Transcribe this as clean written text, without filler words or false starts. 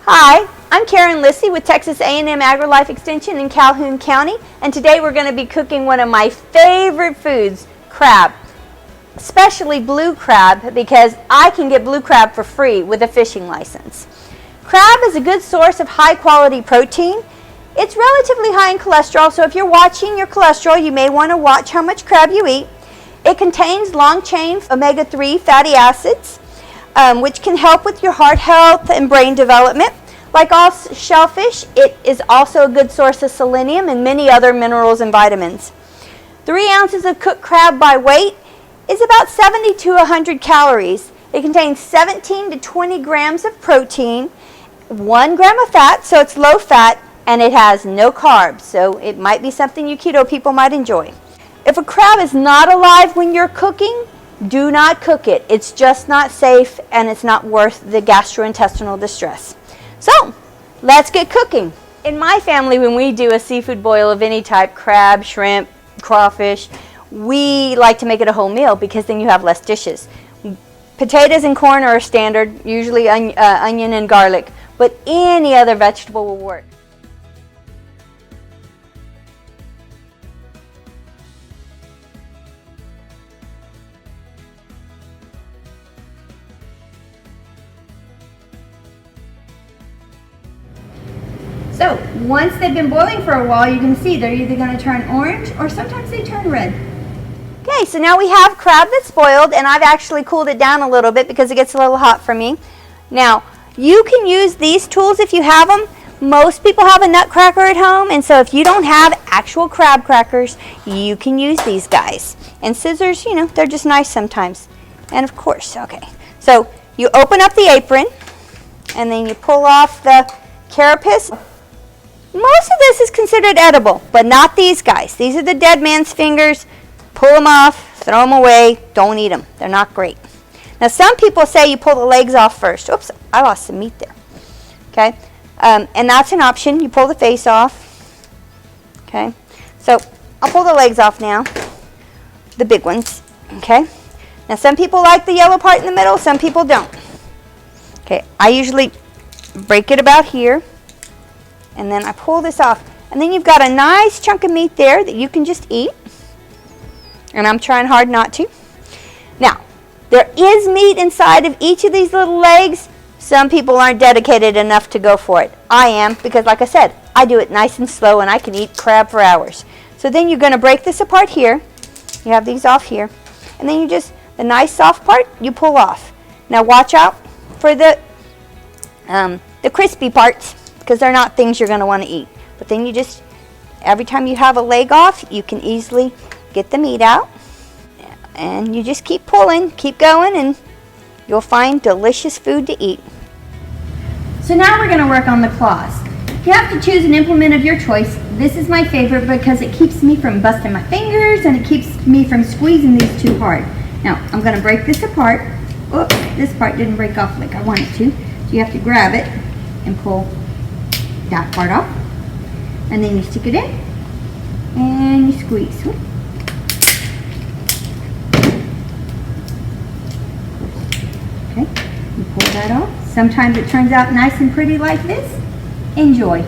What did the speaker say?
Hi, I'm Karen Lissy with Texas A&M AgriLife Extension in Calhoun County, and today we're going to be cooking one of my favorite foods, crab, especially blue crab, because I can get blue crab for free with a fishing license. Crab is a good source of high quality protein. It's relatively high in cholesterol, so if you're watching your cholesterol, you may want to watch how much crab you eat. It contains long-chain omega-3 fatty acids, which can help with your heart health and brain development. Like all shellfish, it is also a good source of selenium and many other minerals and vitamins. 3 ounces of cooked crab by weight is about 70 to 100 calories. It contains 17 to 20 grams of protein, 1 gram of fat, so it's low fat, and it has no carbs, so it might be something you keto people might enjoy. If a crab is not alive when you're cooking, do not cook it. It's just not safe, and it's not worth the gastrointestinal distress. So, let's get cooking. In my family, when we do a seafood boil of any type, crab, shrimp, crawfish, we like to make it a whole meal because then you have less dishes. Potatoes and corn are standard, usually onion and garlic, but any other vegetable will work. So, once they've been boiling for a while, you can see they're either going to turn orange or sometimes they turn red. Okay, so now we have crab that's boiled, and I've actually cooled it down a little bit because it gets a little hot for me. Now, you can use these tools if you have them. Most people have a nutcracker at home, and so if you don't have actual crab crackers, you can use these guys. And scissors, you know, they're just nice sometimes. And of course, okay. So, you open up the apron, and then you pull off the carapace. Most of this is considered edible, but not these guys. These are the dead man's fingers. Pull them off, throw them away, don't eat them. They're not great. Now some people say you pull the legs off first. Oops, I lost some meat there. Okay, and that's an option. You pull the face off. Okay, so I'll pull the legs off now, the big ones. Okay, now some people like the yellow part in the middle, some people don't. Okay, I usually break it about here. And then I pull this off. And then you've got a nice chunk of meat there that you can just eat. And I'm trying hard not to. Now, there is meat inside of each of these little legs. Some people aren't dedicated enough to go for it. I am, because like I said, I do it nice and slow and I can eat crab for hours. So then you're going to break this apart here. You have these off here. And then you just, the nice soft part, you pull off. Now watch out for the crispy parts, because they're not things you're going to want to eat. But then you just, every time you have a leg off, you can easily get the meat out. And you just keep pulling, keep going, and you'll find delicious food to eat. So now we're going to work on the claws. You have to choose an implement of your choice. This is my favorite because it keeps me from busting my fingers and it keeps me from squeezing these too hard. Now, I'm going to break this apart. Oops, this part didn't break off like I wanted to. So you have to grab it and pull that part off, and then you stick it in and you squeeze. Okay, you pull that off. Sometimes it turns out nice and pretty like this. Enjoy.